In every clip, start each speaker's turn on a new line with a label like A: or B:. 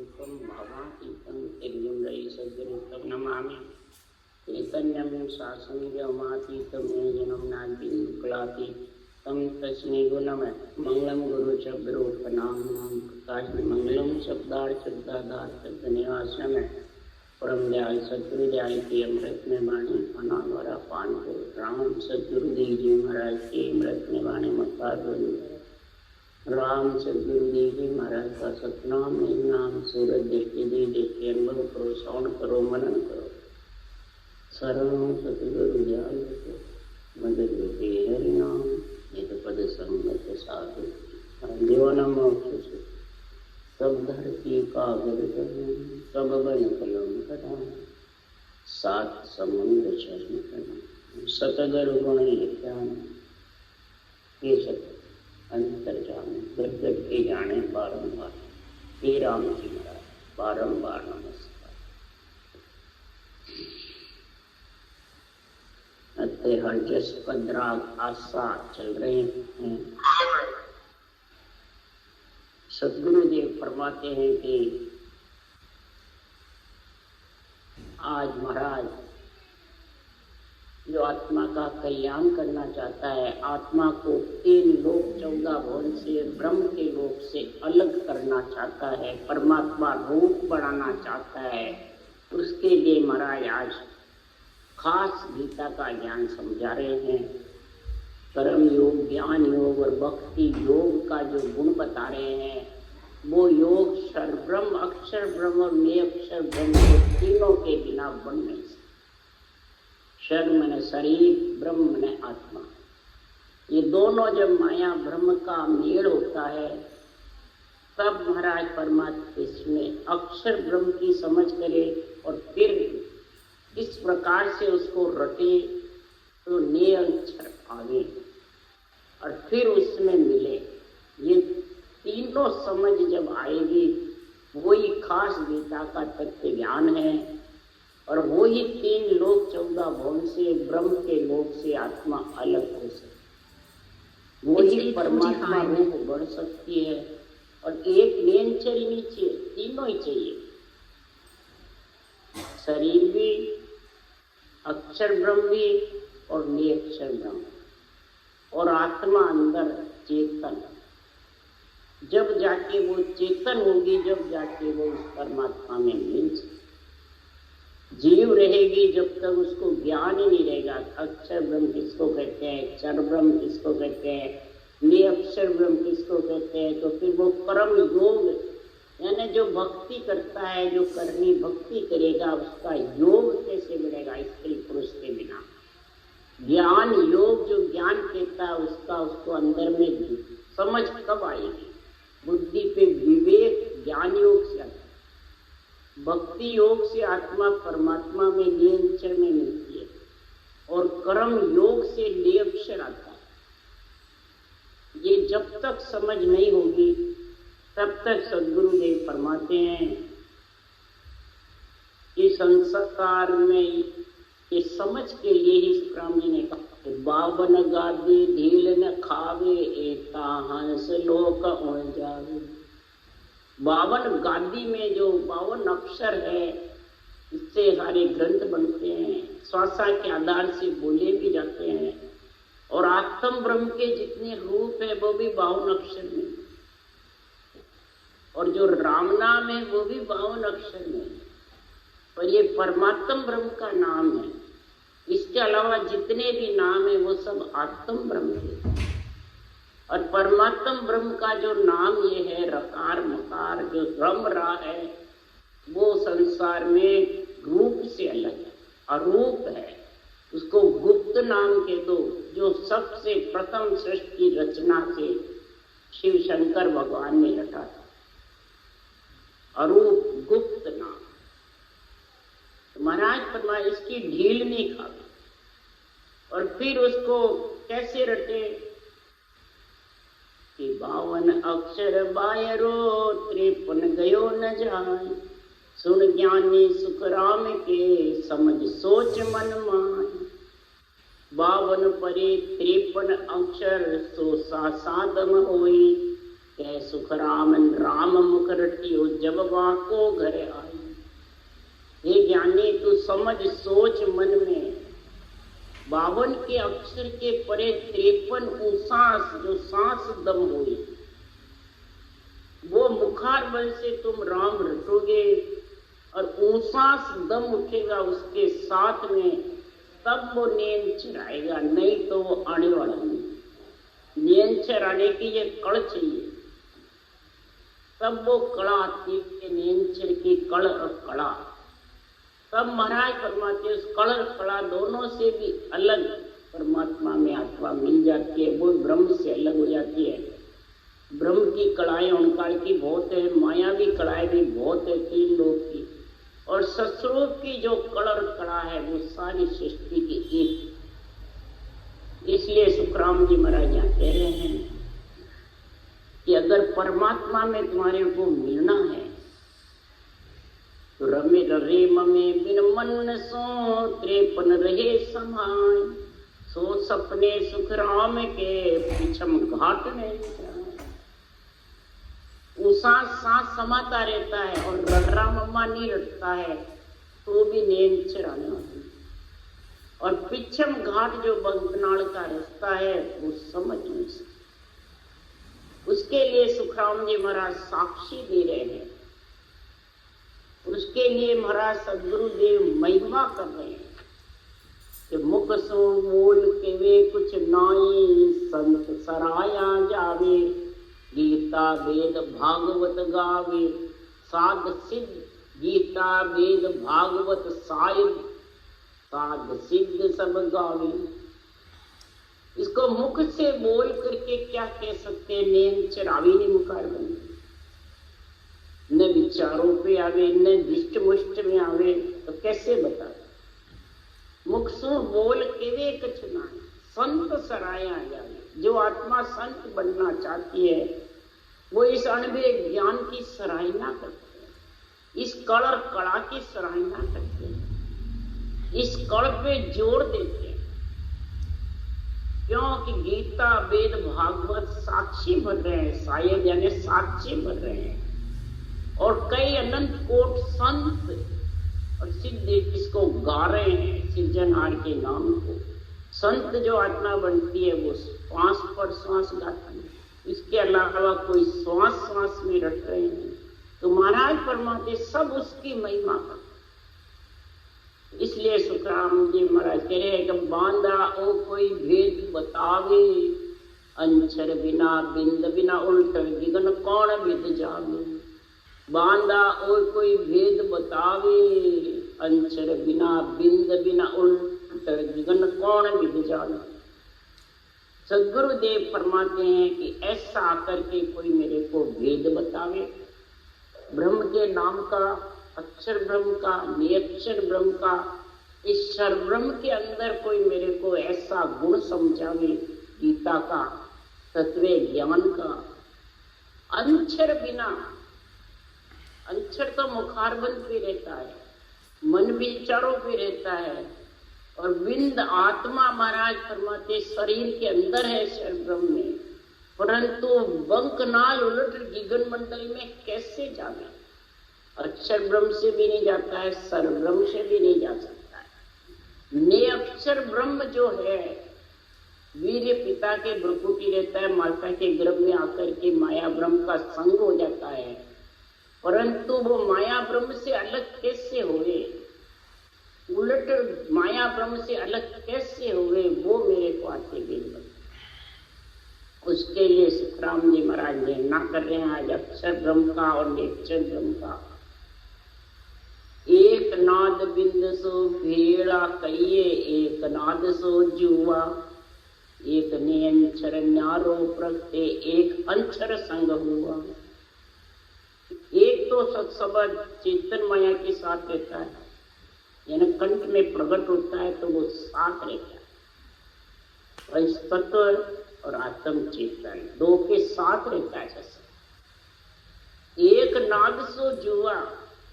A: रूपम भावातीतं तिर्यंगई सद्गुरुं नमामि। चैतन्यं शासनव्योमातीतं योजनं नान्तिकलाति तं तस्मै गुणमय मंगलम गुरु शब्दरूपनाम प्रकाश मंगलम शब्दार्थ शब्दाधार शब्दनिवासनमय परम दयाल सदगुरु दयाल की अमृत में वाणी अनावरा पान को राम सदगुरुदेव जी महाराज की अमृत में वाणी मकार राम सदगुरुदेव जी महाराज का सतनाम नाम सूरज देखते देखते अनुभव करो, श्रवण करो, मनन करो। शरणं सतगुरु दयाल को मदद हरि नाम एक पद संगत साधु जीवन मोक्ष से सब धरती कागर सब बन कलम कटा सात समुद्र चरण कटा सतगुरु गुण ज्ञान ये सत अंतर जाने गदगद के जाने बारंबार हे राम जी महाराज बारंबार नमस्कार। अत्य हर जस पदराग आशा चल रहे हैं। सदगुरुदेव फरमाते हैं कि आज महाराज जो आत्मा का कल्याण करना चाहता है, आत्मा को 3 लोक 14 भुवन से ब्रह्म के लोक से अलग करना चाहता है, परमात्मा रूप बढ़ाना चाहता है, उसके लिए महाराज आज खास गीता का ज्ञान समझा रहे हैं। कर्म योग, ज्ञान योग और भक्ति योग का जो गुण बता रहे हैं, वो योग क्षर ब्रह्म, अक्षर ब्रह्म और निरक्षर ब्रह्म के तीनों के बिना बन नहीं सकते। क्षर मने शरीर, ब्रह्म मने आत्मा। ये दोनों जब माया ब्रह्म का मेल होता है तब महाराज परमात्मा इसमें अक्षर ब्रह्म की समझ करे और फिर इस प्रकार से उसको रटे तो ने अक्षर आगे और फिर उसमें मिले। ये तीनों समझ जब आएगी वही खास गीता का तत्व ज्ञान है और वही 3 लोक 14 भुवन से ब्रह्म के लोक से आत्मा अलग हो सकती, वही परमात्मा रूप बढ़ सकती है। और एक नेचर ही नहीं चाहिए, तीनों ही चाहिए, शरीर भी, अक्षर ब्रह्म भी और निरक्षर ब्रह्म और आत्मा अंदर चेतन। जब जाके वो चेतन होगी, जब जाके वो उस परमात्मा में मिल सकती। जीव रहेगी जब तक उसको ज्ञान ही नहीं रहेगा। अक्षर ब्रह्म किसको कहते हैं, क्षर ब्रह्म किसको कहते हैं, निरक्षर ब्रह्म किसको कहते हैं, तो फिर वो कर्म योग यानी जो भक्ति करता है, जो करनी भक्ति करेगा उसका योग कैसे मिलेगा स्त्री पुरुष के बिना। ज्ञान योग जो ज्ञान कहता है उसका उसको अंदर में समझ कब आएगी, बुद्धि पे विवेक ज्ञान योग से आता है। भक्ति योग से आत्मा परमात्मा में निरंतर में मिलती है और कर्म योग से निरक्षर आता है। ये जब तक समझ नहीं होगी तब तक सदगुरुदेव फरमाते हैं कि संसार में ये समझ के लिए ही सुखराम जी ने कहा 52 गादी ढील न खावे एता हंस लोक उड़ जावे। 52 गादी में जो 52 अक्षर है इससे सारे ग्रंथ बनते हैं, श्वासा के आधार से बोले भी जाते हैं और आत्म ब्रह्म के जितने रूप है वो भी 52 अक्षर में और जो राम नाम है वो भी 52 अक्षर में और ये परमात्म ब्रह्म का नाम है। इसके अलावा जितने भी नाम है वो सब आत्म ब्रह्म है और परमात्म ब्रह्म का जो नाम ये है रकार मकार जो रम रहा है वो संसार में रूप से अलग है, अरूप है। उसको गुप्त नाम के दो, जो सबसे प्रथम सृष्टि रचना से शिव शंकर भगवान ने रटा था, अरूप गुप्त नाम। तो महाराज फरमा इसकी ढील नहीं खावी और फिर उसको कैसे रटे कि 52 अक्षर बायरो 53 गयो न जाए। सुन ज्ञानी सुख राम के समझ सोच मन माय। 52 परे 53 अक्षर सो साधम होई कह सुख रामन राम मुख रटियो जब वाको घर आई। हे ज्ञानी तू समझ सोच मन में 52 के अक्षर के परे 53 सांस जो सांस दम हुई वो मुखार बल से तुम राम रटोगे और ऊंसास दम उठेगा उसके साथ में, तब वो नींद चढ़ाएगा, नहीं तो वो आने वाला नहीं। नींद चढ़ाने की ये कड़ चाहिए, तब वो कड़ा आती है। नींद चढ़ की कड़ और कड़ा, तब महाराज परमात्मा उस कड़ और कड़ा दोनों से भी अलग परमात्मा में आत्मा मिल जाती है, वो ब्रह्म से अलग हो जाती है। ब्रह्म की कड़ाएं उनकाल की बहुत है, माया भी कड़ाएं भी बहुत है 3 लोक की, और सस्वरूप की जो कड़ और कड़ा है वो सारी सृष्टि की एक। इसलिए सुखराम जी महाराज यहाँ कह रहे हैं कि अगर परमात्मा में तुम्हारे को मिलना है तो रमे रे ममे बिन मन सो 53 रहे समाय, सो सपने सुखराम के पिछम घाट में सांस सांस समाता रहता है और रटरा मम्मा नहीं रटता है तो भी नींद चढ़ाने वाली। और पिछम घाट जो बंकनाल का रास्ता है वो समझ नहीं सकते। उसके लिए सुखराम जी महाराज साक्षी दे रहे हैं, उसके लिए महाराज सदगुरुदेव महिमा कर रहे हैं कि मुख सो बोल के वे कुछ नाई, संत सराया जावे, गीता वेद भागवत गावे, साध सिद्ध गीता वेद भागवत साहिब, साध सिद्ध सब गावे। इसको मुख से बोल करके क्या कह सकते हैं? नींद चढ़ावी नहीं मुखार बनी, न विचारों पे आवे न दिष्ट मुष्ट में आवे, तो कैसे बता? मुख से बोल के वे कुछ ना संत सराया जावे। जो आत्मा संत बनना चाहती है वो इस अनुभव ज्ञान की सराहना करते हैं, इस कड़ और कड़ा की सराहना करते हैं, इस कड़ पे जोर देते हैं, क्योंकि गीता वेद भागवत साक्षी बन रहे हैं, शायद यानी साक्षी बन रहे हैं, और कई अनंत कोट संत और सिद्ध इसको गा रहे हैं सिरजनहार के नाम को। संत जो आत्मा बनती है वो श्वास पर श्वास गाती है, इसके अलावा कोई श्वास श्वास में रट रहे हैं। तो महाराज परमात्मा सब उसकी महिमा कर। इसलिए सुखराम जी महाराज कह रहे हैं कि बांधा ओ कोई भेद बतावे, अंचर बिना बिंद बिना उल्ट गिगन कौन विद जावे। बांधा ओ कोई भेद बतावे, अंचर बिना बिंद बिना उल्ट गिगन कौन विद जावे। सदगुरुदेव फरमाते हैं कि ऐसा आकर के कोई मेरे को भेद बतावे, ब्रह्म के नाम का, अक्षर ब्रह्म का, निरक्षर ब्रह्म का, इस सर्व ब्रह्म के अंदर कोई मेरे को ऐसा गुण समझावे गीता का, तत्व ज्ञान का। अंचर बिना, अंचर तो मुखारबंद पे रहता है, मन विचारों पे रहता है, और बिंद आत्मा महाराज फरमाते शरीर के अंदर है सर्व ब्रह्म में, परंतु बंकनाल उलट गिगन मंडल में कैसे जावे? अक्षर ब्रह्म से भी नहीं जाता है, सर्व ब्रह्म से भी नहीं जा सकता है। ने अक्षर ब्रह्म जो है वीर्य पिता के भ्रुकुटी रहता है, माता के गर्भ में आकर के माया ब्रह्म का संग हो जाता है, परंतु वो माया ब्रह्म से अलग कैसे हुए, उलट माया ब्रह्म से अलग कैसे हुए, वो मेरे को आते दिन। उसके लिए सुखराम जी महाराज निर्णय कर रहे हैं आज अक्षर ब्रह्म का और निरक्षर ब्रह्म का। एक नाद बिंद सो भेड़ा कहिए, एक नाद सो जुआ, एक ने अंचर न्यारो प्रगटे, एक अंचर संग हुआ। एक तो सत्सबद चेतन माया के साथ रहता है, यानी कंठ में प्रकट होता है तो वो साथ रहता है, और तत्व और आत्म चेतन दो के साथ रहता है जैसे। एक नाद सो जुआ,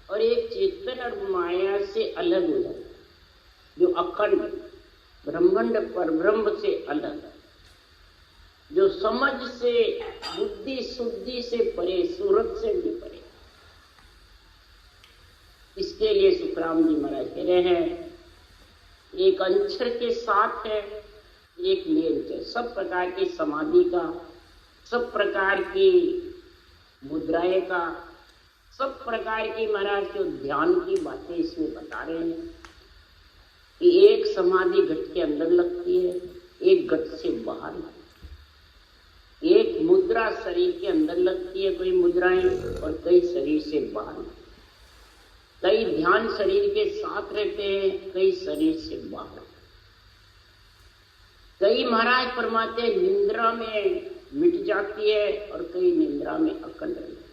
A: और एक चेतन और माया से अलग हो जाता है, जो अखंड ब्रह्मांड पर ब्रह्म से अलग है। जो समझ से, बुद्धि शुद्धि से परे, सूरत से भी परे। इसके लिए सुखराम जी महाराज कह रहे हैं, एक अंचर के साथ है, एक निरंतर। सब प्रकार की समाधि का, सब प्रकार की मुद्राएं का, सब प्रकार की महाराज जो ध्यान की बातें इसमें बता रहे हैं कि एक समाधि घट के अंदर लगती है, एक घट से बाहर लगती है। एक मुद्रा शरीर के अंदर लगती है, कोई मुद्राएं, और कई शरीर से बाहर। कई ध्यान शरीर के साथ रहते हैं, कई शरीर से बाहर। कई महाराज फरमाते निंद्रा में मिट जाती है और कई निंद्रा में अखंड रहती है।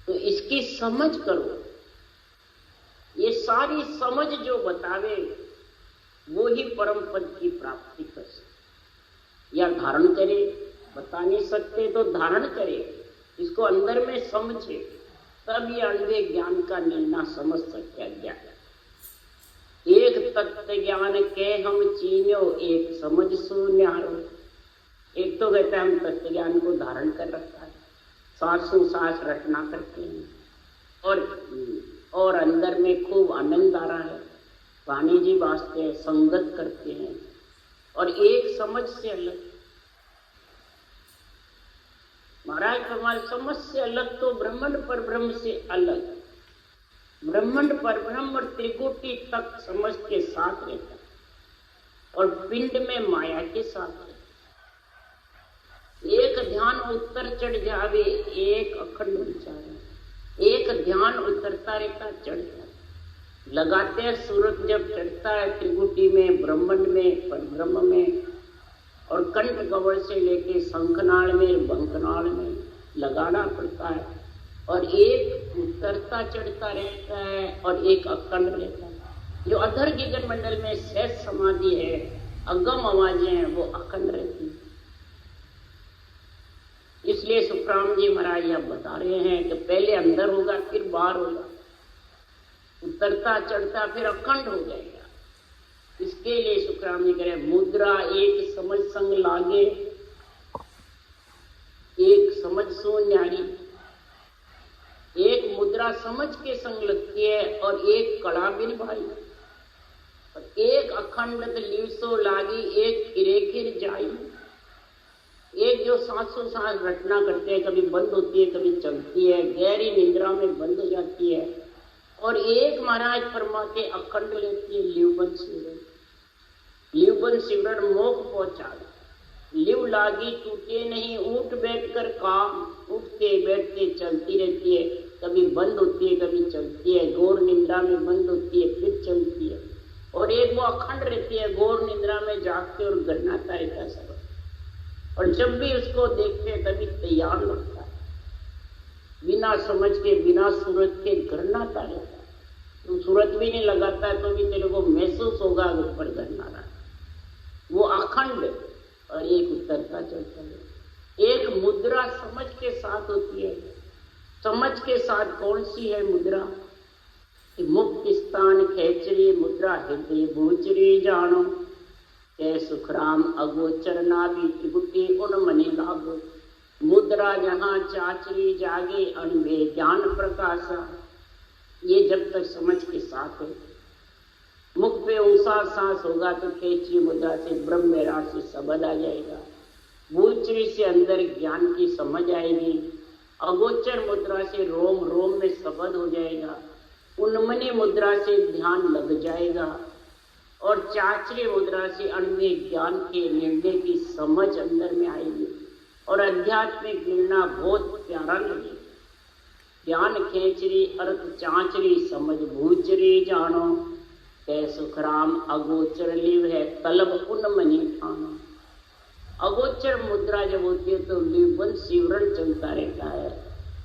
A: तो इसकी समझ करो। ये सारी समझ जो बतावे वो ही परम पद की प्राप्ति कर सकते या धारण करे। बता नहीं सकते तो धारण करे, इसको अंदर में समझे, तब ये अण्वे ज्ञान का निर्णय समझ सकते ज्ञान। एक तत्व ज्ञान के हम चीन्यो, एक समझ शून्यारो। एक तो कहते हैं हम तत्व ज्ञान को धारण कर रखा है, सांसों सांस रटना करते हैं, और अंदर में खूब आनंद आ रहा है, वाणी जी वास्ते हैं, संगत करते हैं, और एक समझ से अलग। महाराज हमारे समझ से अलग तो ब्रह्मांड पर ब्रह्म से अलग। ब्रह्मांड पर ब्रह्म और त्रिकोटि तक समझ के साथ रहता है, और पिंड में माया के साथ रहता है। एक ध्यान उत्तर चढ़ जावे, एक अखंड विचार। एक ध्यान उतरता रहता, चढ़ता। लगाते हैं सूरज जब चढ़ता है त्रिकुटी में, ब्रह्मांड में, परब्रह्म में, और कंठ कवल से लेके शंखनाल में, बंकनाल में लगाना पड़ता है। और एक उतरता चढ़ता रहता है और एक अखंड रहता है। जो अधर गगन मंडल में शेष समाधि है, अगम आवाजें हैं, वो अखंड रहती है। इसलिए सुखराम जी महाराज यह बता रहे हैं कि पहले अंदर होगा, फिर बाहर होगा, उतरता चढ़ता फिर अखंड हो जाएगा। इसके लिए सुखराम जी कह रहे मुद्रा एक समझ संग लागे, एक समझ सो न्यारी। एक मुद्रा समझ के संग लगती है और एक कड़ा बिन भाई, और एक अखंड लीवसो लागी, एक खिरे खिर जाई। एक जो सांसों सांस रटना करते हैं, कभी बंद होती है, कभी चलती है, गहरी निद्रा में बंद हो जाती है, और एक महाराज फरमाते अखंड लेती है, लिवबन सिमरन। लिवबन सिमरन मोक्ष पहुंचा। लिव लागी टूटे नहीं, उठ बैठ कर काम, उठते बैठते चलती रहती है, कभी बंद होती है, कभी चलती है, घोर निद्रा में बंद होती है, फिर चलती है। और एक वो अखंड रहती है, घोर निद्रा में जागते और गन्नाता रहता है सब। और जब भी उसको देखते हैं तभी तैयार लगता है, बिना समझ के, बिना सूरत के गन्नाता रहता है। तो सूरत भी नहीं लगाता है तो भी तेरे को महसूस होगा ऊपर गन्ना रहा। वो अखंड और एक उतरता चलता है। एक मुद्रा समझ के साथ होती है। समझ के साथ कौन सी है मुद्रा? मुक्त स्थान खेचरी मुद्रा, हृदय भूचरी जानो, के सुखराम अगोचर नाभि त्रिकुटी उन मनि लागो। मुद्रा जहाँ चाचरी जागे, अणवे ज्ञान प्रकाशा। ये जब तक समझ के साथ है। मुख पे ऊंचा सांस होगा तो खेचरी मुद्रा से ब्रह्म राशि शब्द आ जाएगा। भूचरी से अंदर ज्ञान की समझ आएगी। अगोचर मुद्रा से रोम रोम में शब्द हो जाएगा। उन्मनी मुद्रा से ध्यान लग जाएगा, और चाचरी मुद्रा से अण्वे ज्ञान के निर्णय की समझ अंदर में आएगी, और आध्यात्मिक निर्णय बहुत प्यारा लगेगा। ज्ञान खेचरी अर्थ चाचरी, समझ भूचरी जानो, कै सुखराम अगोचर लिव है, तलब उन्मनी ठानो। अगोचर मुद्रा जब होती है तो लिवन सिवरण चलता रहता है।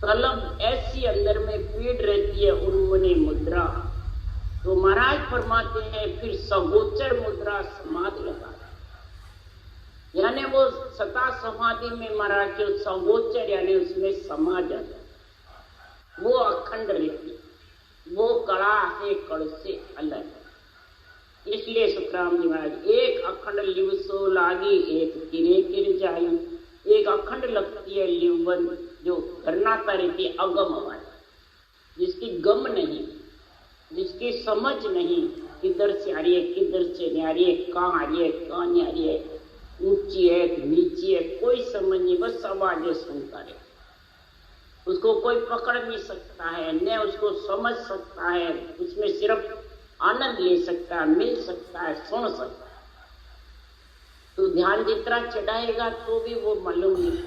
A: तलब ऐसी अंदर में पीड़ रहती है उन्मनी मुद्रा। तो महाराज फरमाते हैं फिर सगोचर मुद्रा समाधि लगा, यानी वो सता समाधि में महाराज के सगोचर यानी उसमें समा जाता, वो अखंड रहती, वो कड़ा है कड़ से अलग। इस इसलिए सुखराम जी महाराज एक अखंड लिव सो लागी एक किरे किर जाई। एक अखंड लगती है लिवन जो करनाता रहती है अगम आवाज, जिसकी गम नहीं, जिसकी समझ नहीं, किधर से आ रही है किधर से नहीं आ रही है, कहाँ आ रही है कहाँ नहीं आ रही है, ऊंची है नीची है, कोई समझ नहीं, बस आवाजें सुनता रहे। उसको कोई पकड़ नहीं सकता है, न उसको समझ सकता है, उसमें सिर्फ आनंद ले सकता है, मिल सकता है, सुन सकता है। तो ध्यान जितना चढ़ाएगा तो भी वो मालूम नहीं,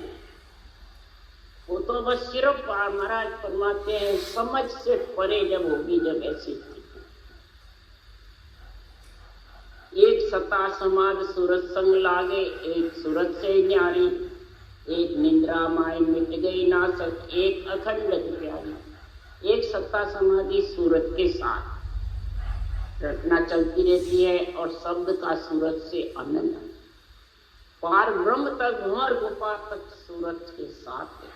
A: वो तो बस सिर्फ महाराज फरमाते हैं समझ से परे जब होगी, जब ऐसी स्थिति। एक सता समाज सूरत संग लागे, एक सूरत से न्यारी, एक निंद्रा माय मिट गई नासक, एक अखंड प्यारी। एक सत्ता समाधि सूरत के साथ रटना चलती रहती है और शब्द का सूरत से आनंद, पार ब्रह्म तक भंवर गुफा तक सूरत के साथ है।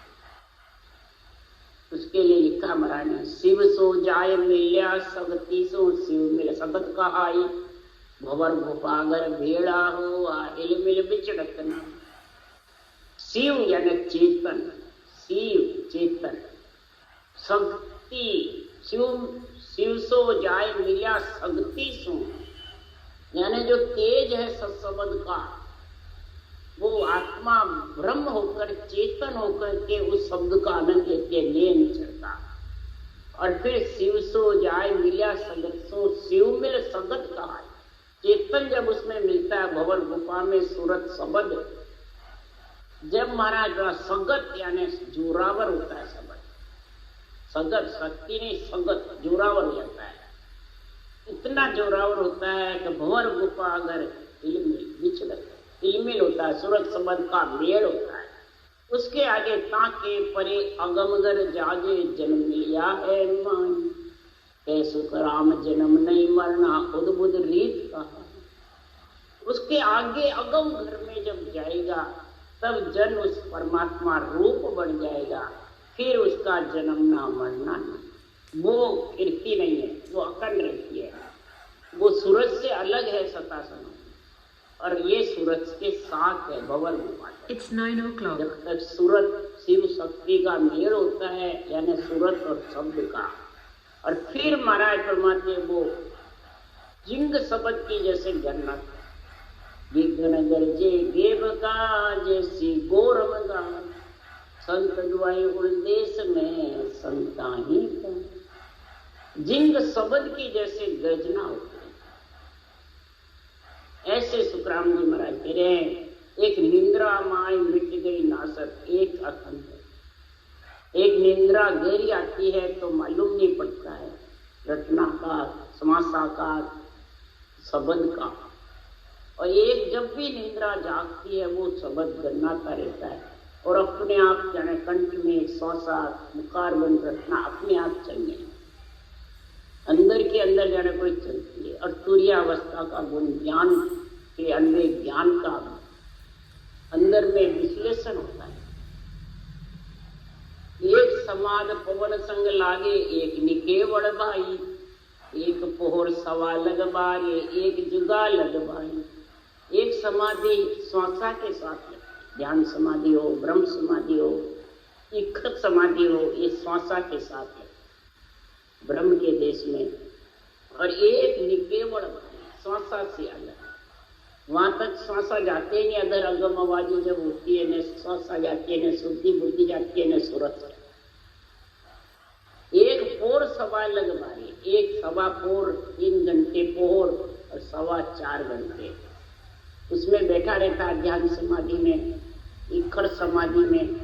A: उसके लिए लिखा महाराज ने, शिव सो जाय मिल्या सगती सो शिव मिल सगत कहाई, भंवर गुफा अगर भेड़ा हो हिल मिल बिचड़त न। शिव यानी चेतन, शिव चेतन, शक्ति शिव सो जाय मिल्या शक्ति सो, यानी जो तेज है सत्सबद का, वो आत्मा ब्रह्म होकर चेतन होकर के उस शब्द का आनंद लेते नहीं चढ़ता। और फिर शिव सो जाय मिल्या सगत सो, शिव मिल सगत कहा, चेतन जब उसमें मिलता है भंवर गुफा में सूरत शब्द, जब महाराज सगत यानी जोरावर होता है, शब्द सगत शक्ति नहीं सगत जोरावर हो जाता है, इतना जोरावर होता है कि भंवर गुफा अगर विचलित इलमिल होता है, सूरत शब्द का मेल होता है। उसके आगे ताके परे अगमगर जागे जन्म लिया है मान, के सुख राम जन्म नहीं मरना उद्बुद्ध रीत कहा। उसके आगे अगम घर में जब जाएगा तब जन्म उस परमात्मा रूप बन जाएगा, फिर उसका जन्म ना मरना नहीं, वो फिरती नहीं है, वो अखंड रहती है, वो सूरज से अलग है सता समय, और ये सूरज के साथ है भंवर गुफा।
B: It's 9 o'clock.
A: जब तक सूरज शिव शक्ति का मेल होता है, यानी सूरज और शब्द का, और फिर महाराज फरमाते वो जिंग शब्द की जैसे गन्ना, विघ्न गरजे देव का जैसी गौरव का, संत दुआई उल्देश में संता ही का, जिंग शब्द की जैसे गर्जना होती है। ऐसे सुखराम जी महाराज कह रहे हैं, एक निंद्रा माय मिट गई नासक, एक अखंड। एक निंद्रा गहरी आती है तो मालूम नहीं पड़ता है रटना का, समासाकार शब्द का, और एक जब भी निंद्रा जागती है वो शब्द गन्नाता रहता है और अपने आप जाने कंठ में श्वासा मुखार बन रटना अपने आप चलने, अंदर के अंदर जाने कोई चलती है। और तुर्यावस्था का गुण ज्ञान के अंदर ज्ञान का अंदर में विश्लेषण होता है। एक समाध पवन संग लागे, एक निकेवड़ भाई, एक पोहर सवा लग बारे, एक जुगा लग भाई। एक समाधि श्वासा के साथ है, ध्यान समाधि हो, ब्रह्म समाधि हो, इखत समाधि हो, ये श्वासा के साथ है ब्रह्म के देश में। और एक निकेवड़ श्वासा से अलग, वहां तक श्वासा जाते ही नहीं, अदर अगम आवाजी जब होती है न श्वासा जाती है, न शुद्धि बुद्धि जाती है, न सूरत। एक पोर सवा लग बारी, एक सवा पोर 3 घंटे पोर और सवा 4 घंटे उसमें बैठा रहता है ध्यान समाधि में, इखड़ समाधि में।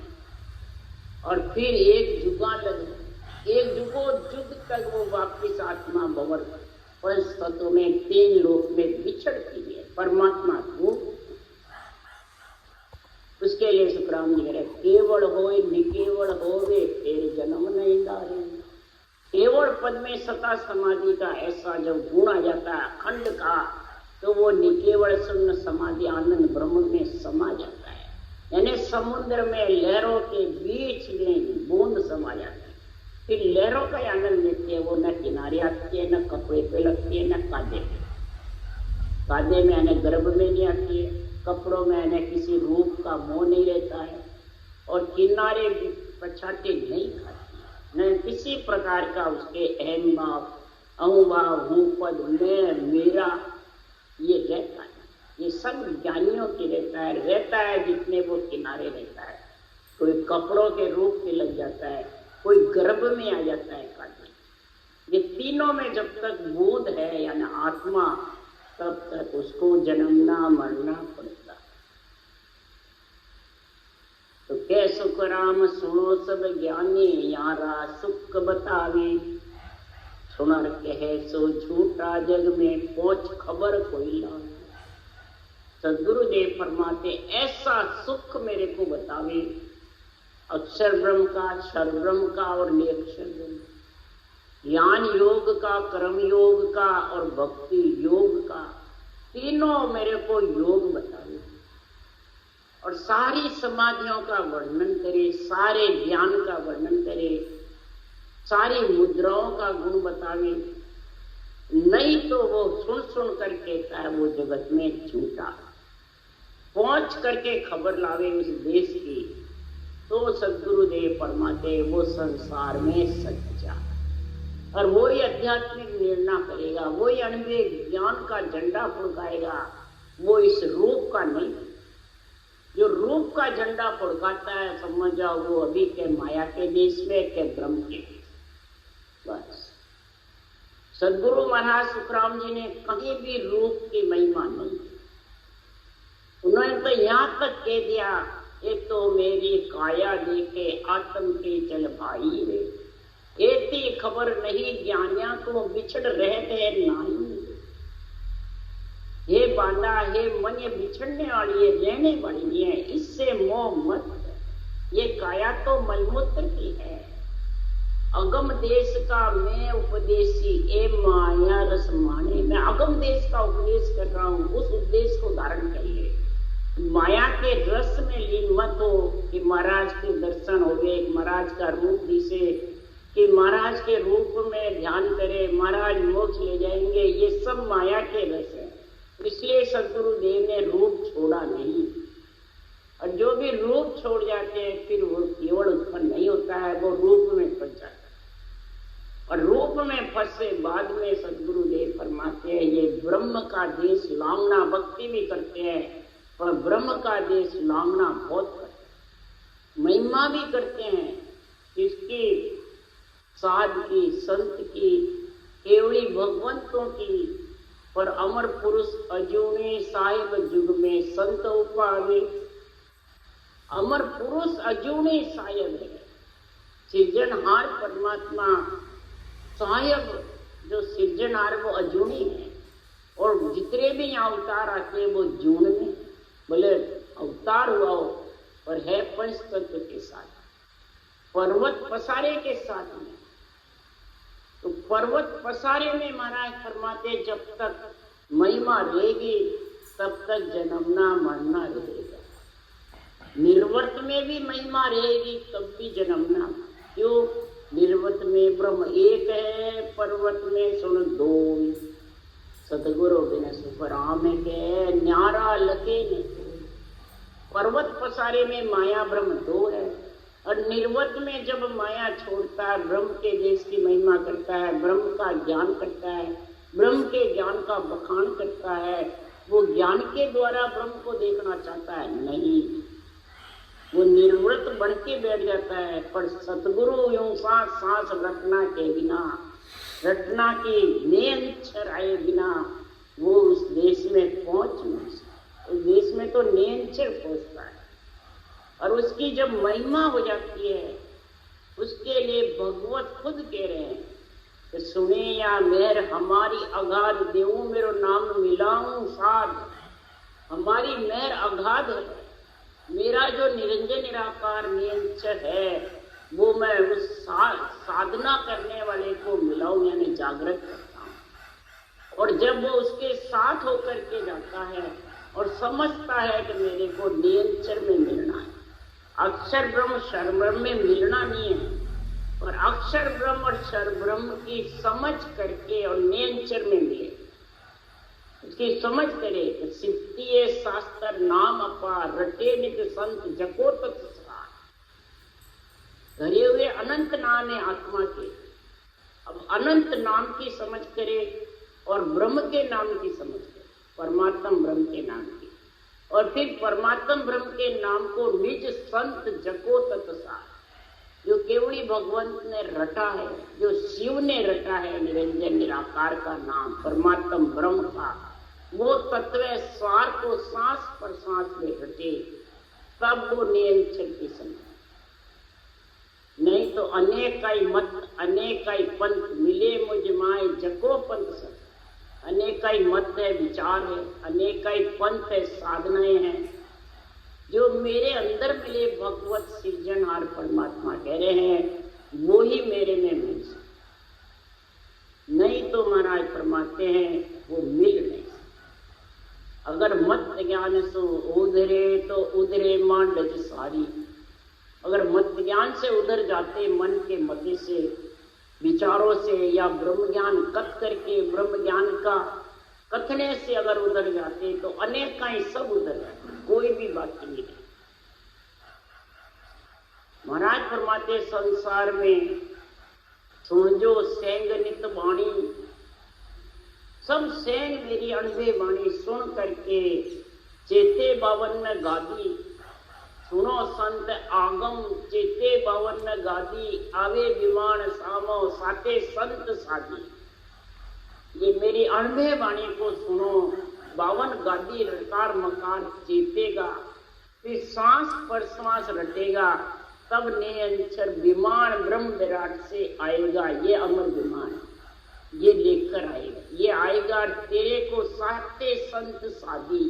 A: और फिर एक जुगा लग, एक जुगो जुग तक वो वापिस आत्मा भंवर पंच तत्व में 3 लोक में बिछड़ती है परमात्मा को। उसके लिए सुखराम जी कह रहे, केवल होए निकेवल होवे फिर जन्म नहीं दारे। केवल पद में सता समाधि का ऐसा जब गुण आ जाता है अखंड का, तो वो निकेवल शून्य समाधि आनंद ब्रह्म में समा जाता है, यानी समुद्र में लहरों के बीच में बूंद समा जाती है। फिर लहरों का आनंद लेते हैं, वो न किनारे आती है, न कपड़े पे लगती है, न कादे पे। कादे में यानी गर्भ में नहीं आती है, कपड़ों में यानी किसी रूप का मोह नहीं रहता है, और किनारे पछाटे नहीं खाती, न किसी प्रकार का उसके अहम भाव, अहू भाव, हूँ पद, मैं, मेरा, ये रहता है। ये सब ज्ञानियों की रहता है जितने वो किनारे रहता है। कोई कपड़ों के रूप में लग जाता है, कोई गर्भ में आ जाता है काटे। ये तीनों में जब तक बोध है यानी आत्मा, तब तक उसको जन्मना मरना पड़ता। तो कै सुख राम सुनो सब ज्ञानी, यारा सुख बतावे, सुनर कहे सो झूठा जग में, पहुंच खबर कोई लावे। सदगुरुदेव फरमाते ऐसा सुख मेरे को बतावे, अक्षर ब्रह्म का, क्षर ब्रह्म का और निरक्षर ब्रह्म, ज्ञान योग का, कर्म योग का और भक्ति योग का, तीनों मेरे को योग बतावे, और सारी समाधियों का वर्णन करे, सारे ज्ञान का वर्णन करे, सारी मुद्राओं का गुण बतावे। नहीं तो वो सुन सुन कर कहता है वो जगत में झूठा, पहुंच करके खबर लावे उस देश की, तो सदगुरुदेव फरमाते वो संसार में सच्चा, और वही आध्यात्मिक निर्णय करेगा, वही अनुभव ज्ञान का झंडा फड़काएगा, वो इस रूप का नहीं। जो रूप का झंडा फड़काता है समझ जाओ वो अभी के माया के देश में, के ब्रह्म के देश। बस सदगुरु महाराज सुखराम जी ने कहीं भी रूप की महिमा नहीं, उन्होंने तो यहाँ तक कह दिया, एक तो मेरी काया देखे आत्म के चल भाई रे, एती खबर नहीं ज्ञानिया को बिछड़ रहते नहीं। हे बांदा, हे मन, ये बिछड़ने वाली है, रहने वाली है, इससे मोह मत। ये काया तो मलमूत्र की है। अगम देश का मैं उपदेशी, ए माया रस माने। मैं अगम देश का उपदेश कर रहा हूँ, उस उपदेश को धारण कर ले। माया के रस में लीन मत हो कि महाराज के दर्शन हो गए, महाराज का रूप दिसे, कि महाराज के रूप में ध्यान करे, महाराज मोक्ष ले जाएंगे। ये सब माया के रस है, इसलिए सदगुरुदेव ने रूप छोड़ा नहीं। और जो भी रूप छोड़ जाते हैं फिर वो केवल उत्पन्न नहीं होता है, वो रूप में फंस जाता है। और रूप में फंसे बाद में सदगुरुदेव फरमाते हैं ये ब्रह्म का देश लांघना, भक्ति भी करते हैं और ब्रह्म का देश लांघना बहुत करते हैं, महिमा भी करते हैं इसकी, साध की, संत की, केवली भगवंतों की। पर अमर पुरुष अजूनी साहिब जुग में संत उपावे। अमर पुरुष अजूनी साहिब है, सृजनहार परमात्मा साहिब, जो सृजनहार वो अजूनी है, और जितने भी यहाँ अवतार आते हैं वो जून में, बोले अवतार हुआ हो पर है पंच तत्व के साथ, पर्वत पसारे के साथ में। तो पर्वत पसारे में महाराज फरमाते जब तक महिमा रहेगी तब तक जन्मना मरना रहेगा। निर्वर्त में भी महिमा रहेगी तब भी जन्मना। क्यों? निर्वर्त में ब्रह्म एक है, पर्वत में सुन दो। सतगुरु बिन सुख राम के न्यारा लगे न। पर्वत पसारे में माया ब्रह्म दो है, और निर्वत में जब माया छोड़ता है, ब्रह्म के देश की महिमा करता है, ब्रह्म का ज्ञान करता है, ब्रह्म के ज्ञान का बखान करता है, वो ज्ञान के द्वारा ब्रह्म को देखना चाहता है नहीं, वो निर्वृत बन के बैठ जाता है। पर सतगुरु यूं सांस सांस रटना के बिना, रटना की नियंत्रण आए बिना वो उस देश में पहुंच नहीं सकता। उस देश में तो नियंत्रण पहुंचता है, और उसकी जब महिमा हो जाती है उसके लिए भगवत खुद कह रहे हैं कि सुने या मेर हमारी अगाध देवू मेरो नाम मिलाऊं साध। हमारी मेहर अगाध है, मेरा जो निरंजन निराकार नियंचर है वो मैं उस साधना करने वाले को मिलाऊं, यानी जागृत करता हूँ। और जब वो उसके साथ होकर के जाता है और समझता है कि मेरे को नियंचर में मिलना है, अक्षर ब्रह्म क्षर ब्रह्म में मिलना नहीं है, और अक्षर ब्रह्म और क्षर ब्रह्म की समझ करके और नियंचर में मिले, उसकी समझ करे कि सिद्धिये शास्त्र नाम अपा रटे नित संत जको तत्सार। धरे हुए अनंत नाम है आत्मा के। अब अनंत नाम की समझ करे और ब्रह्म के नाम की समझ करे, परमात्मा ब्रह्म के नाम की, और फिर परमात्मा ब्रह्म के नाम को निज संत जको तत्सार, जो केवली भगवंत ने रटा है, जो शिव ने रटा है, निरंजन निराकार का नाम परमात्मा ब्रह्म का, वो तत्व सार को सांस पर सांस में रटे, तब वो निरंजन की समझ। नहीं तो अनेकाई मत अनेकाई पंथ मिले मुझ माए जको पंथ सब। अनेकाई मत है, विचार है, अनेकाई पंथ है, साधनाएं हैं, जो मेरे अंदर मिले भगवत सृजनहार परमात्मा कह रहे हैं, वो ही मेरे में मिल सकते। नहीं तो महाराज फरमाते हैं वो मिल नहीं सकते। अगर मत ज्ञान सो उधरे तो उधरे मांडज सारी। अगर मत ज्ञान से उधर जाते, मन के मते से, विचारों से, या ब्रह्म ज्ञान कथ करके ब्रह्म ज्ञान का कथने से अगर उधर जाते तो अनेकाई सब उधर जाते, कोई भी बात नहीं है। महाराज फरमाते संसार में समझो सेंग नित वाणी, सब सेंग मेरी अणवे वाणी सुन करके चेते बावन में गादी। सुनो संत आगम चेते बावन में गादी, आवे विमान सामो साते संत साधी। ये मेरी अणवे वाणी को सुनो, बावन गादी रकार मकान चेतेगा, फिर सांस पर सांस रटेगा, तब निरंतर विमान ब्रह्म विराट से आएगा। ये अमर विमान ये लेकर आएगा, ये आएगा तेरे को साते संत साधी,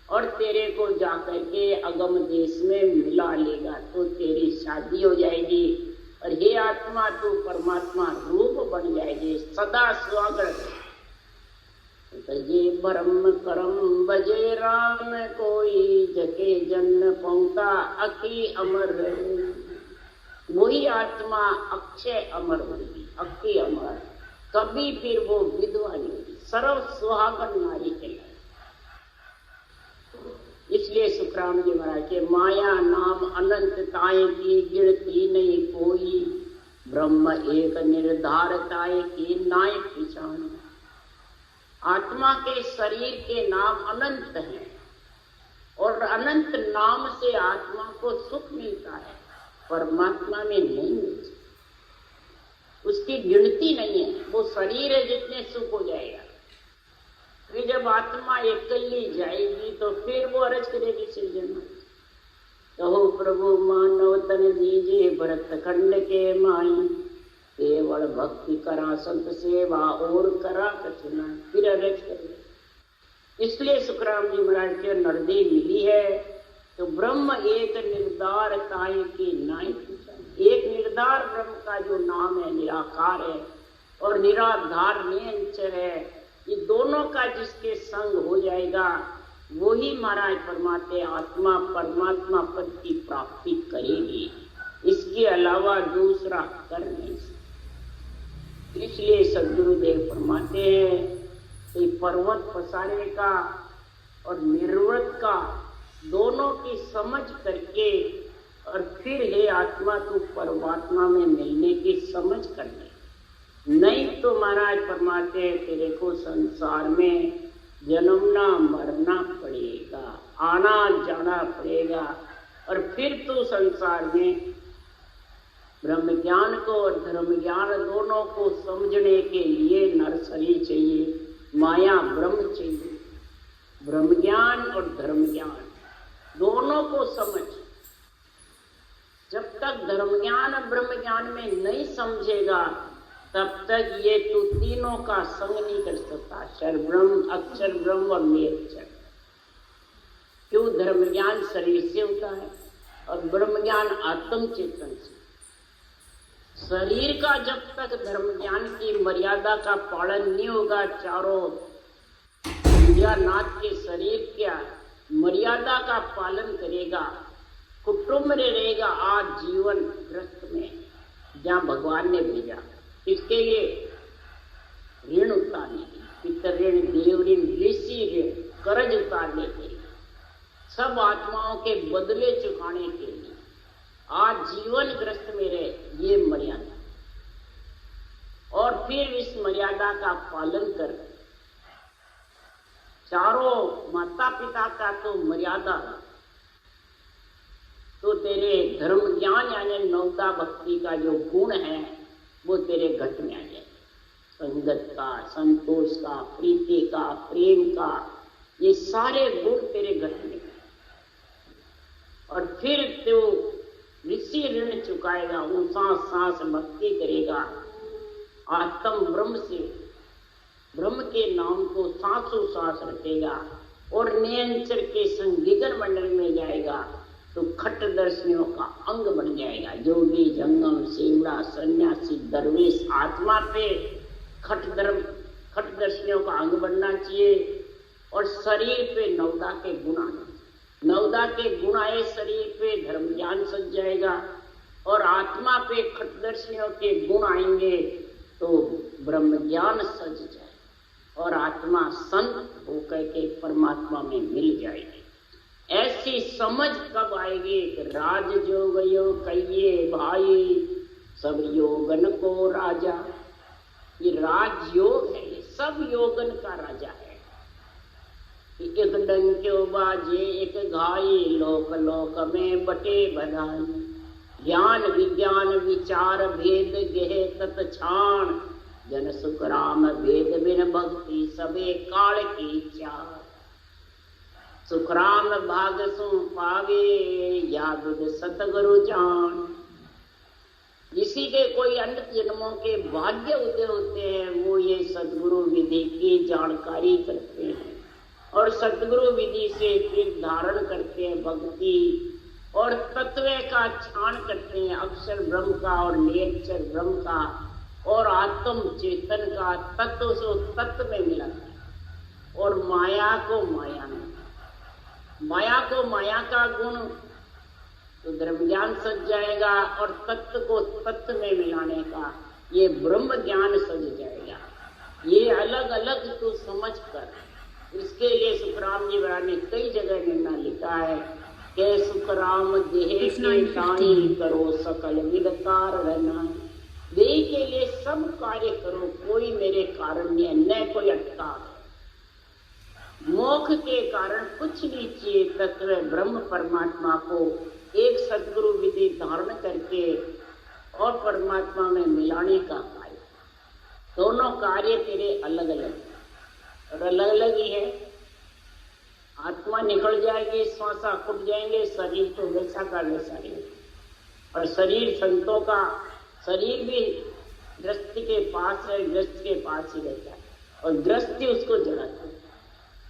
A: और तेरे को जाकर के अगम देश में मिला लेगा, तो तेरी शादी हो जाएगी। और हे आत्मा तू परमात्मा रूप बन जाएगी, सदा स्वागत। तजे ब्रह्म करम बजे राम, कोई जके जन पहुंचा अकी अमर। वही आत्मा अक्षय अमर होगी, अकी अमर, कभी फिर वो विधवा नहीं होगी, सर्व सुहागन नारी कहलाए। इसलिए सुखराम जी महाराज के माया नाम अनंत ताए की गिनती नहीं कोई, ब्रह्म एक निर्धार ताए की नाय पहचान। आत्मा के शरीर के नाम अनंत हैं, और अनंत नाम से आत्मा को सुख मिलता है, परमात्मा में नहीं मिलता, उसकी गिनती नहीं है। वो शरीर है जितने सुख हो जाएगा, फिर जब आत्मा अकेली जाएगी तो फिर वो अर्ज करेगी सृजन। कहो प्रभु मानव तन दीजिए भरत खंड के माई, केवल भक्ति करा संत सेवा और करा कठिना, फिर अर्ज करे। इसलिए सुखराम जी महाराज के नरदी मिली है तो ब्रह्म एक निर्धार ताई की नाई पहचान। एक निर्धार ब्रह्म का जो नाम है निराकार है, और निराधार निरंतर है, ये दोनों का जिसके संग हो जाएगा वही महाराज फरमाते आत्मा परमात्मा पद की प्राप्ति करेगी, इसके अलावा दूसरा कर नहीं सकता। इसलिए सदगुरुदेव फरमाते हैं कि पर्वत पसारने का और निर्वृत का दोनों की समझ करके, और फिर हे आत्मा तू परमात्मा में मिलने की समझ कर ले। नहीं तो महाराज फरमाते हैं तेरे को संसार में जन्मना मरना पड़ेगा, आना जाना पड़ेगा, और फिर तू संसार में ब्रह्म ज्ञान को और धर्म ज्ञान दोनों को समझने के लिए नर्सरी चाहिए, माया ब्रह्म चाहिए। ब्रह्म ज्ञान और धर्म ज्ञान दोनों को समझ। जब तक धर्म ज्ञान और ब्रह्म ज्ञान में नहीं समझेगा तब तक ये तू तीनों का संग नहीं कर सकता, अक्षर ब्रह्म, अक्षर ब्रह्म और निरक्षर। क्यों? धर्म ज्ञान शरीर से होता है और ब्रह्म ज्ञान आत्म चेतन से। शरीर का जब तक धर्म ज्ञान की मर्यादा का पालन नहीं होगा, चारों नाथ के शरीर क्या मर्यादा का पालन करेगा, कुटुंब में रहेगा आज जीवन ग्रस्त में जहाँ भगवान ने भेजा, इसके लिए ऋण उतारने की पितर ऋण, देव ऋण, ऋषि ऋण, कर्ज उतारने के लिए, सब आत्माओं के बदले चुकाने के लिए आज जीवन ग्रस्त में रहे, ये मर्यादा। और फिर इस मर्यादा का पालन कर, चारों माता पिता का तो मर्यादा, तो तेरे धर्म ज्ञान यानी नवता भक्ति का जो गुण है वो तेरे घट में आ जाए। संगत का, संतोष का, प्रीति का, प्रेम का, ये सारे गुण तेरे घट में। और फिर तो ऋषि ऋण चुकाएगा, वो सांस सांस भक्ति करेगा, आत्म ब्रह्म से, ब्रह्म के नाम को सांसों सांस रखेगा और नियंचर के संगीगन मंडल में जाएगा तो खट दर्शनियों का अंग बन जाएगा। जोगी, जंगम, सेवड़ा, सन्यासी, दरवेश, आत्मा पे खट दर्शनियों का अंग बनना चाहिए। और शरीर पे नवदा के गुण आने, नवदा के गुण आए शरीर पे, धर्म ज्ञान सज जाएगा। और आत्मा पे खट दर्शनियों के गुण आएंगे तो ब्रह्म ज्ञान सज जाए और आत्मा संत होकर के परमात्मा में मिल जाएगी। ऐसी समझ कब आएगी? राज जोगयो कहिए भाई, सब योगन को राजा। ये राजयोग है, ये सब योगन का राजा है। एक डंक्यो बाजे एक घाई, लोक लोक में बटे बधाई। ज्ञान विज्ञान विचार भेद गेह तत छाण, जन सुख राम भेद बिन भक्ति सबे काल की चार। सुखराम भाग सु पावे, या बुध सतगुरु जान। जिसी के कोई अन्य जन्मों के भाग्य उदय होते हैं वो ये सदगुरु विधि की जानकारी करते हैं और सदगुरु विधि से फिर धारण करते हैं भक्ति और तत्व का छान करते हैं, अक्षर ब्रह्म का और निरक्षर ब्रह्म का और आत्म चेतन का तत्व से तत्व में मिलाते हैं। और माया को माया में, माया को माया का गुण तो धर्म ज्ञान सज जाएगा और तत्व को तत्व में मिलाने का ये ब्रह्म ज्ञान सज जाएगा। ये अलग अलग तो समझ कर, इसके लिए सुखराम जी महाराज ने कई जगह निर्णय लिखा है कि सुखराम देह के ताई करो सकल विद कारण। देह के लिए सब कार्य करो, कोई मेरे कारण नहीं है, न कोई अटका। मोक्ष के कारण कुछ नहीं चाहिए, तत्व ब्रह्म परमात्मा को एक सदगुरु विधि धारण करके और परमात्मा में मिलाने का कार्य। दोनों कार्य तेरे अलग अलग और अलग अलग ही है। आत्मा निकल जाएगी, श्वासा फूट जाएंगे, शरीर तो वैसा का वैसा ही। और शरीर संतों का शरीर भी गृहस्थी के पास है, गृहस्थ के पास ही रहता है और गृहस्थी उसको जलाता है,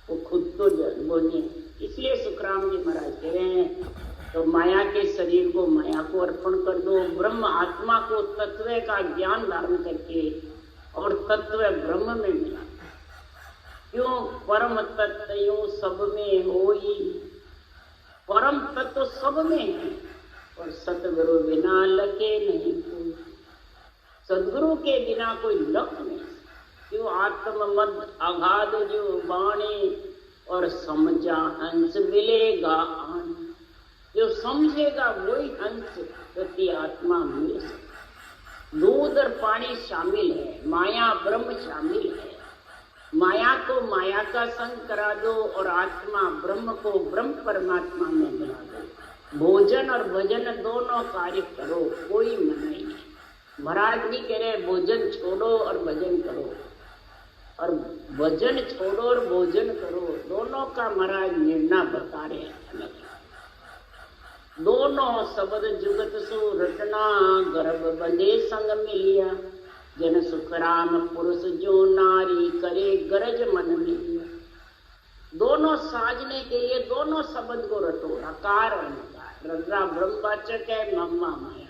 A: वो खुद तो बोलिए। इसलिए सुखराम जी महाराज कह रहे हैं तो माया के शरीर को माया को अर्पण कर दो, ब्रह्म आत्मा को तत्व का ज्ञान धारण करके और तत्व ब्रह्म में मिला। क्यों? परम तत्व सब में होई, परम तत्व सब में है और सतगुरु बिना लके नहीं कोई। सदगुरु के बिना कोई लक नहीं। क्यों? आत्म मद अगाध जो बाणी और समझा हंस मिलेगा आन। जो समझेगा वही हंस प्रति आत्मा मिल सकता। दूध और पानी शामिल है, माया ब्रह्म शामिल है। माया को माया का संग करा दो और आत्मा ब्रह्म को ब्रह्म परमात्मा में मिला दो। भोजन और भजन दोनों कार्य करो, कोई मना नहीं। महाराज नहीं कह रहे भोजन छोड़ो और भजन करो, और भजन छोड़ो और भोजन करो, दोनों का महाराज निर्णय बता रहे हैं अलग। दोनों शब्द जुगत सु रटना, गर्भ बंधे संग मिलिया। जन सुखराम पुरुष जो नारी करे गरज मन मिलिया। दोनों साजने के लिए दोनों शब्द को रटो, रकार और मकार। रटना ब्रह्मवाचक है, मम्मा माया।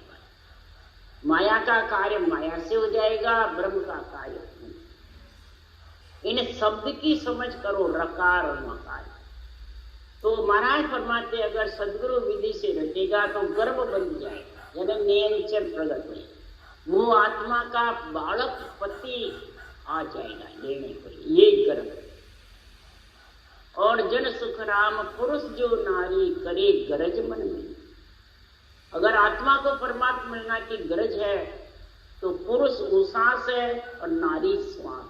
A: माया का कार्य माया से हो जाएगा, ब्रह्म का कार्य। इन शब्द की समझ करो, रकार और मकार। तो महाराज फरमाते अगर सदगुरु विधि से रटेगा तो गर्भ बन जाएगा, यानी नियंचर प्रगट है। वो आत्मा का बालक पति आ जाएगा लेने को, ये गर्व। और जन सुख राम पुरुष जो नारी करे गरज मन में। अगर आत्मा को परमात्मा मिलना की गरज है तो पुरुष उसास है और नारी श्वास।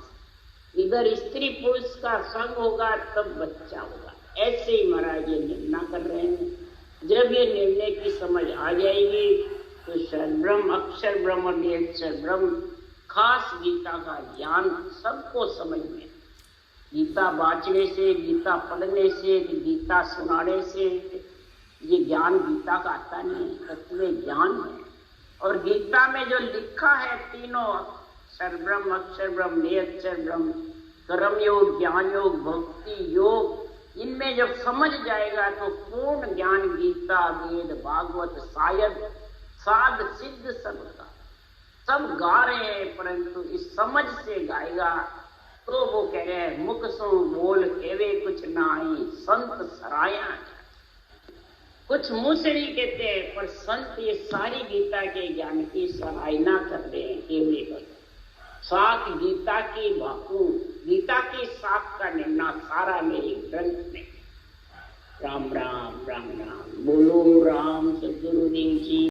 A: इधर स्त्री पुरुष का संग होगा तब बच्चा होगा। ऐसे ही महाराज ये निर्णय कर रहे हैं। जब ये निर्णय की समझ आ जाएगी तो ब्रह्म, अक्षर ब्रह्म और निरक्षर ब्रह्म, खास गीता का ज्ञान सबको समझ में। गीता बांचने से, गीता पढ़ने से, गीता सुनाने से ये ज्ञान गीता का आता नहीं है, तत्व ज्ञान है। और गीता में जो लिखा है तीनों अक्षर ब्रह्म, अक्षर ब्रह्म, निरक्षर ब्रह्म, कर्म योग, ज्ञान योग, भक्ति योग, इनमें जब समझ जाएगा तो पूर्ण ज्ञान गीता, वेद, भागवत, शायद साध सिद्ध सबका सब गा रहे हैं, परंतु इस समझ से गाएगा तो वो कह रहे हैं मुख सो बोल केवे कुछ नाई संत सराया। कुछ मुंह से नहीं कहते हैं पर संत ये सारी गीता के ज्ञान की सराहना कर रहे हैं। केवल सात गीता की बापू, गीता की सात का निर्णय सारा मेरे ग्रंथ में। राम राम राम राम। बोलो राम सद्गुरुदेव जी।